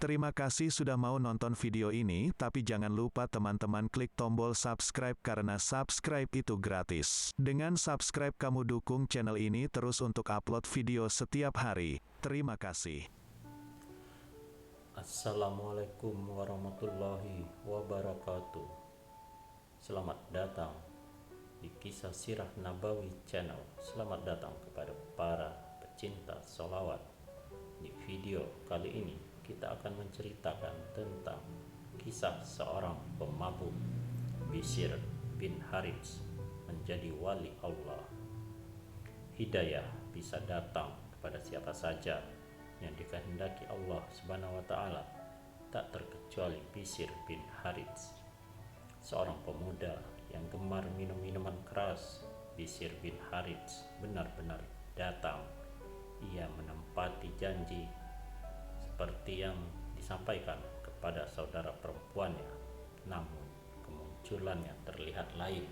Terima kasih sudah mau nonton video ini, tapi jangan lupa teman-teman klik tombol subscribe karena subscribe itu gratis. Dengan subscribe kamu dukung channel ini terus untuk upload video setiap hari. Terima kasih. Assalamualaikum warahmatullahi wabarakatuh. Selamat datang di Kisah Sirah Nabawi Channel. Selamat datang kepada para pecinta sholawat. Di video kali ini kita akan menceritakan tentang kisah seorang pemabuk, Bishr bin Harits, menjadi wali Allah. Hidayah bisa datang kepada siapa saja yang dikehendaki Allah Subhanahu wa Ta'ala, tak terkecuali Bishr bin Harits, seorang pemuda yang gemar minum minuman keras. Bishr bin Harits benar-benar datang. Ia menempati janji seperti yang disampaikan kepada saudara perempuannya, namun kemunculannya terlihat lain.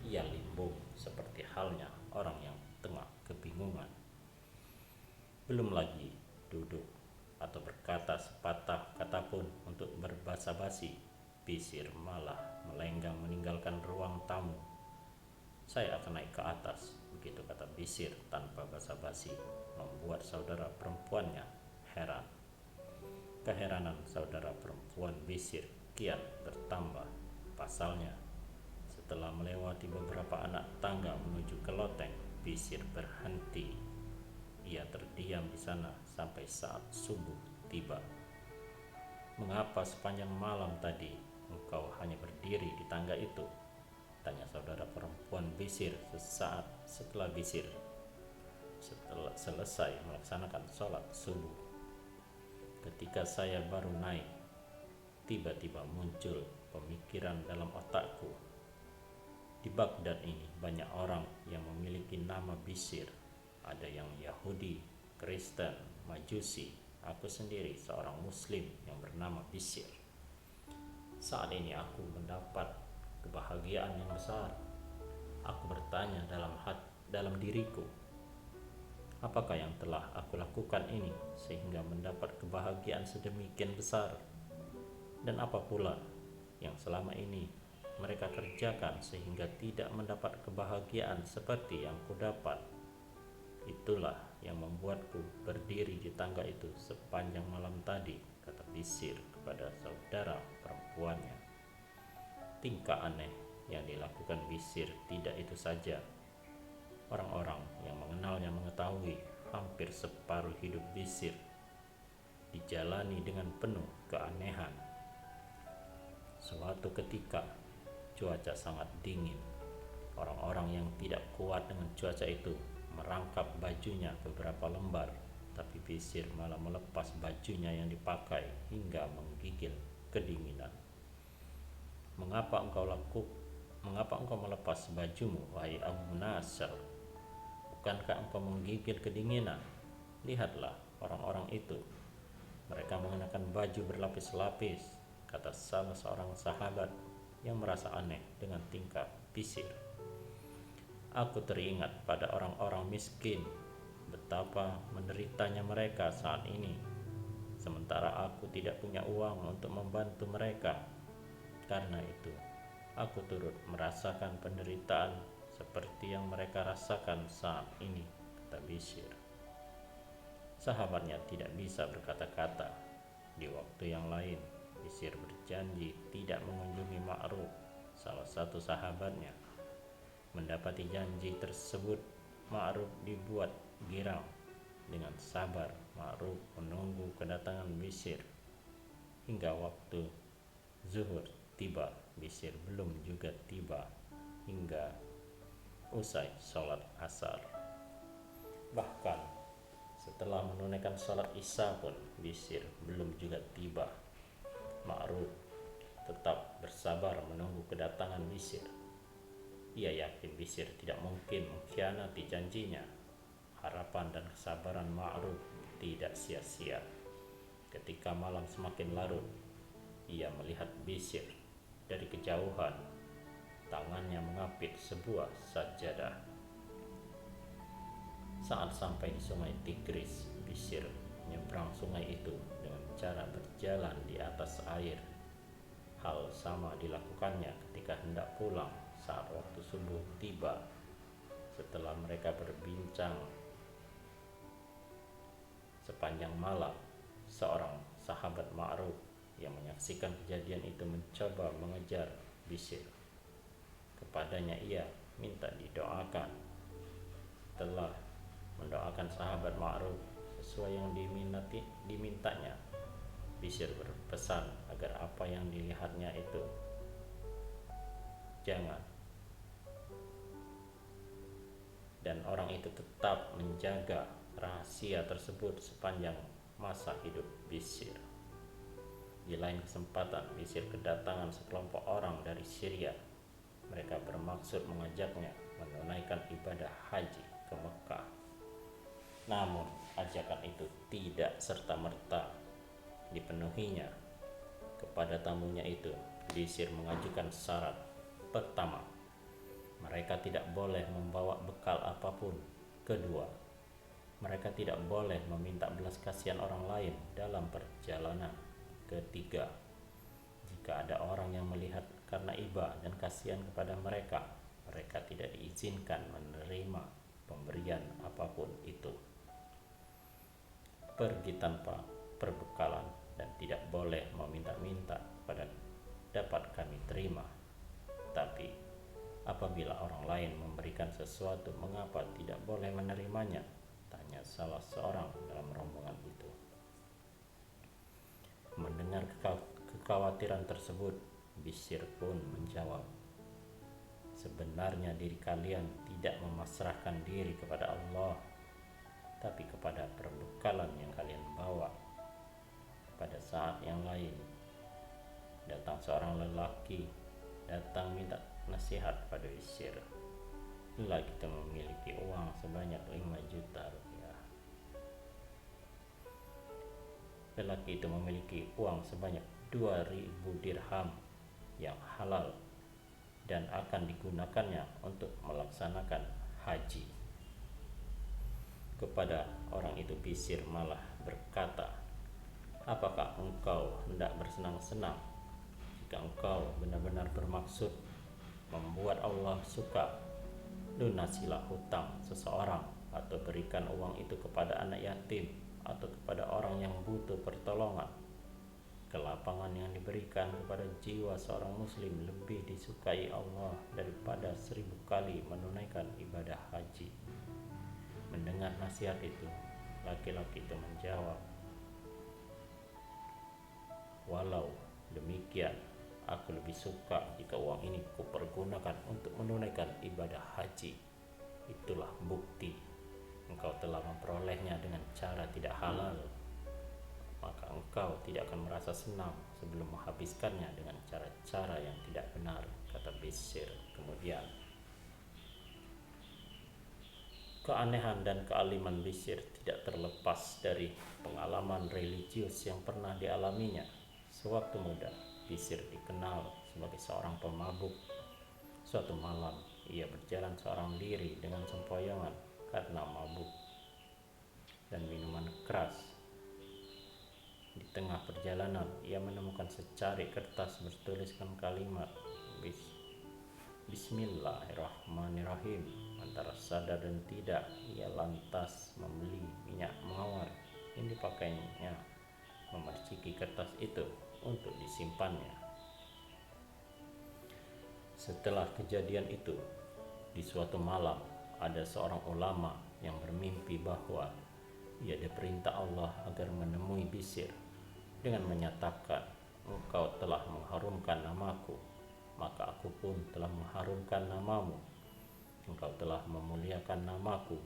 Ia limbung seperti halnya orang yang tengah kebingungan. Belum lagi duduk atau berkata sepatah kata pun untuk berbasa-basi, Bishr malah melenggang meninggalkan ruang tamu. "Saya akan naik ke atas," begitu kata Bishr tanpa basa-basi, membuat saudara perempuannya heran. Keheranan saudara perempuan Bishr kian bertambah. Pasalnya, setelah melewati beberapa anak tangga menuju ke loteng, Bishr berhenti. Ia terdiam di sana sampai saat subuh tiba. "Mengapa sepanjang malam tadi engkau hanya berdiri di tangga itu?" tanya saudara perempuan Bishr sesaat setelah Bishr selesai melaksanakan sholat subuh. "Ketika saya baru naik, tiba-tiba muncul pemikiran dalam otakku. Di Baghdad ini banyak orang yang memiliki nama Bishr. Ada yang Yahudi, Kristen, Majusi. Aku sendiri seorang Muslim yang bernama Bishr. Saat ini aku mendapat kebahagiaan yang besar. Aku bertanya dalam diriku, apakah yang telah aku lakukan ini sehingga mendapat kebahagiaan sedemikian besar? Dan apa pula yang selama ini mereka kerjakan sehingga tidak mendapat kebahagiaan seperti yang kudapat? Itulah yang membuatku berdiri di tangga itu sepanjang malam tadi," kata Bishr kepada saudara perempuannya. Tingkah aneh yang dilakukan Bishr tidak itu saja. Orang-orang yang mengenalnya mengetahui hampir separuh hidup Bishr dijalani dengan penuh keanehan. Suatu ketika, cuaca sangat dingin. Orang-orang yang tidak kuat dengan cuaca itu merangkap bajunya beberapa lembar, tapi Bishr malah melepas bajunya yang dipakai hingga menggigil kedinginan. Mengapa engkau melepas bajumu, wahai Abu Nasr? Bukankah engkau menggigil kedinginan? Lihatlah orang-orang itu. Mereka mengenakan baju berlapis-lapis," kata salah seorang sahabat yang merasa aneh dengan tingkah Bishr. "Aku teringat pada orang-orang miskin, betapa menderitanya mereka saat ini, sementara aku tidak punya uang untuk membantu mereka. Karena itu, aku turut merasakan penderitaan seperti yang mereka rasakan saat ini," kata Bishr. Sahabatnya tidak bisa berkata-kata. Di waktu yang lain, Bishr berjanji tidak mengunjungi Ma'ruf, salah satu sahabatnya. Mendapati janji tersebut, Ma'ruf dibuat girang. Dengan sabar, Ma'ruf menunggu kedatangan Bishr. Hingga waktu zuhur tiba, Bishr belum juga tiba hingga usai sholat asar. Bahkan setelah menunaikan sholat isya pun Bishr belum juga tiba. Ma'ruf tetap bersabar menunggu kedatangan Bishr. Ia yakin Bishr tidak mungkin mengkhianati janjinya. Harapan dan kesabaran Ma'ruf tidak sia-sia. Ketika malam semakin larut, ia melihat Bishr dari kejauhan. Tangannya mengapit sebuah sajadah. Saat sampai di sungai Tigris, Bishr menyeberang sungai itu dengan cara berjalan di atas air. Hal sama dilakukannya ketika hendak pulang saat waktu subuh tiba. Setelah mereka berbincang sepanjang malam, seorang sahabat ma'ruf yang menyaksikan kejadian itu mencoba mengejar Bishr. Kepadanya ia minta didoakan. Setelah mendoakan sahabat ma'ruf sesuai yang dimintanya, Bishr berpesan agar apa yang dilihatnya itu jangan, dan orang itu tetap menjaga rahasia tersebut sepanjang masa hidup Bishr. Di lain kesempatan, Bishr kedatangan sekelompok orang dari Syria. Mereka bermaksud mengajaknya menunaikan ibadah haji ke Mekah. Namun, ajakan itu tidak serta-merta dipenuhinya. Kepada tamunya itu, Bishr mengajukan syarat. Pertama, mereka tidak boleh membawa bekal apapun. Kedua, mereka tidak boleh meminta belas kasihan orang lain dalam perjalanan. Ketiga, jika ada orang yang melihat karena iba dan kasihan kepada mereka, mereka tidak diizinkan menerima pemberian apapun itu. Pergi tanpa perbekalan dan tidak boleh meminta-minta pada dapat kami terima. Tapi apabila orang lain memberikan sesuatu, mengapa tidak boleh menerimanya? Tanya salah seorang dalam rombongan itu. Mendengar kekhawatiran tersebut, Bishr pun menjawab, sebenarnya diri kalian tidak memasrahkan diri kepada Allah, tapi kepada perbekalan yang kalian bawa. Pada saat yang lain, datang seorang lelaki minta nasihat pada Bishr. Lelaki itu memiliki uang sebanyak 5 juta rupiah. Lelaki itu memiliki uang sebanyak 2.000 dirham yang halal dan akan digunakannya untuk melaksanakan haji. Kepada orang itu Bishr malah berkata, apakah engkau hendak bersenang-senang? Jika engkau benar-benar bermaksud membuat Allah suka, lunasilah hutang seseorang atau berikan uang itu kepada anak yatim atau kepada orang yang butuh pertolongan. Kelapangan yang diberikan kepada jiwa seorang muslim lebih disukai Allah daripada 1000 kali menunaikan ibadah haji. Mendengar nasihat itu, laki-laki itu menjawab, walau demikian, aku lebih suka jika uang ini kupergunakan untuk menunaikan ibadah haji. Itulah bukti engkau telah memperolehnya dengan cara tidak halal. Maka engkau tidak akan merasa senang sebelum menghabiskannya dengan cara-cara yang tidak benar, kata Bishr. Kemudian, keanehan dan kealiman Bishr tidak terlepas dari pengalaman religius yang pernah dialaminya. Sewaktu muda, Bishr dikenal sebagai seorang pemabuk. Suatu malam, ia berjalan seorang diri dengan sempoyongan karena mabuk dan minuman keras. Di tengah perjalanan, ia menemukan secari kertas bertuliskan kalimat Bismillahirrahmanirrahim. Antara sadar dan tidak, ia lantas membeli minyak mawar yang dipakainya memerciki kertas itu untuk disimpannya. Setelah kejadian itu, di suatu malam, ada seorang ulama yang bermimpi bahwa ia diperintah Allah agar menemui Bishr dengan menyatakan, engkau telah mengharumkan namaku, maka aku pun telah mengharumkan namamu. Engkau telah memuliakan namaku,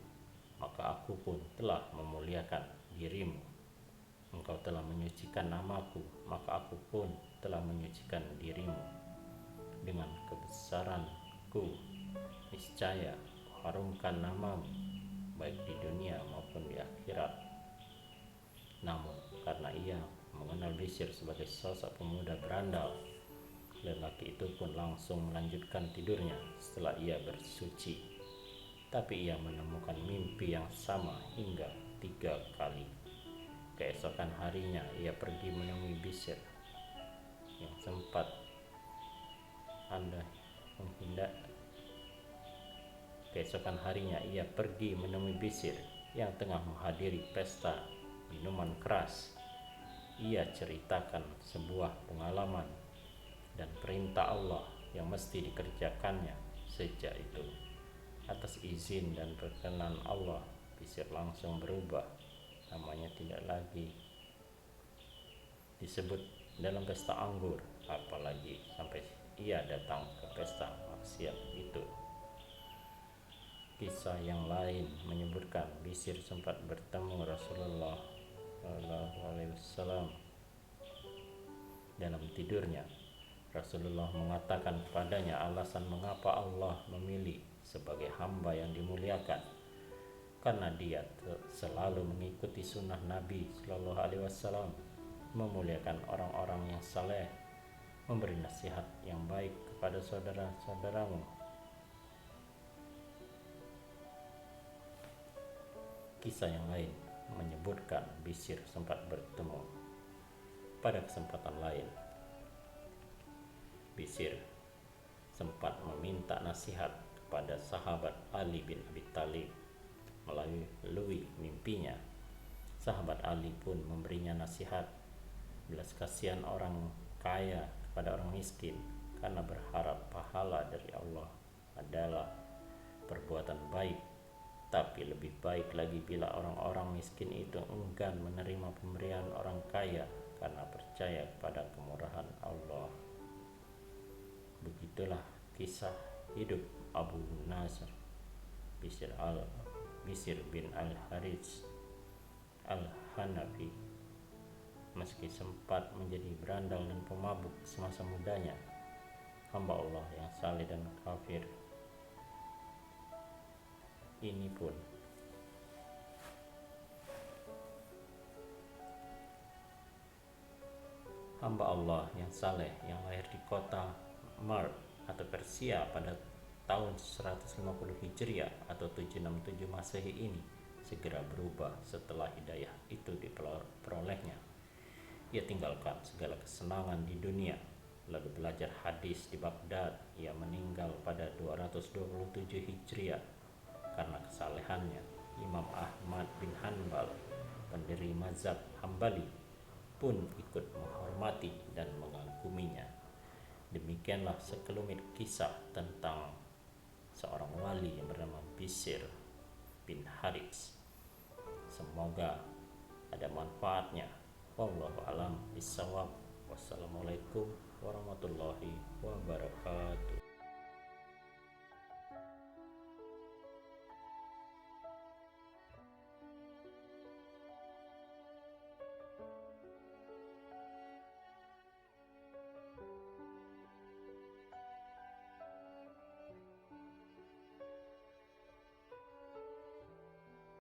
maka aku pun telah memuliakan dirimu. Engkau telah menyucikan namaku, maka aku pun telah menyucikan dirimu. Dengan kebesaranku, niscaya kuharumkan namamu, baik di dunia maupun di akhirat. Namun, karena ia mengenal Bishr sebagai sosok pemuda berandal, lelaki itu pun langsung melanjutkan tidurnya setelah ia bersuci. Tapi ia menemukan mimpi yang sama hingga 3 kali. Keesokan harinya ia pergi menemui Bishr yang sempat menghindar. Keesokan harinya ia pergi menemui Bishr yang tengah menghadiri pesta minuman keras. Ia ceritakan sebuah pengalaman dan perintah Allah yang mesti dikerjakannya. Sejak itu, atas izin dan perkenan Allah, Bishr langsung berubah. Namanya tidak lagi disebut dalam pesta anggur, apalagi sampai ia datang ke pesta maksiat itu. Kisah yang lain menyebutkan Bishr sempat bertemu Rasulullah SAW dalam tidurnya. Rasulullah mengatakan kepadanya alasan mengapa Allah memilih sebagai hamba yang dimuliakan, karena dia selalu mengikuti sunnah Nabi Shallallahu Alaihi Wasallam, memuliakan orang-orang yang saleh, memberi nasihat yang baik kepada saudara-saudaramu. Kisah yang lain menyebutkan Bishr sempat bertemu. Pada kesempatan lain, Bishr sempat meminta nasihat kepada sahabat Ali bin Abi Thalib. Melalui mimpinya, sahabat Ali pun memberinya nasihat belas kasihan orang kaya kepada orang miskin, karena berharap pahala dari Allah adalah perbuatan baik. Tapi lebih baik lagi bila orang-orang miskin itu enggan menerima pemberian orang kaya karena percaya pada kemurahan Allah. Begitulah kisah hidup Abu Nasr Bishr bin Al-Harits Al-Hanafi. Meski sempat menjadi berandal dan pemabuk semasa mudanya, hamba Allah yang saleh dan kafir ini pun hamba Allah yang saleh yang lahir di kota Mar atau Persia pada tahun 150 Hijriah atau 767 Masehi ini segera berubah setelah hidayah itu diperolehnya. Ia tinggalkan segala kesenangan di dunia, lalu belajar hadis di Baghdad. Ia meninggal pada 227 Hijriah. Karena kesalehannya, Imam Ahmad bin Hanbal, pendiri mazhab Hambali, pun ikut menghormati dan mengaguminya. Demikianlah sekelumit kisah tentang seorang wali yang bernama Bishr bin Harits. Semoga ada manfaatnya. Wallahu a'lam bishawab. Wassalamualaikum warahmatullahi wabarakatuh.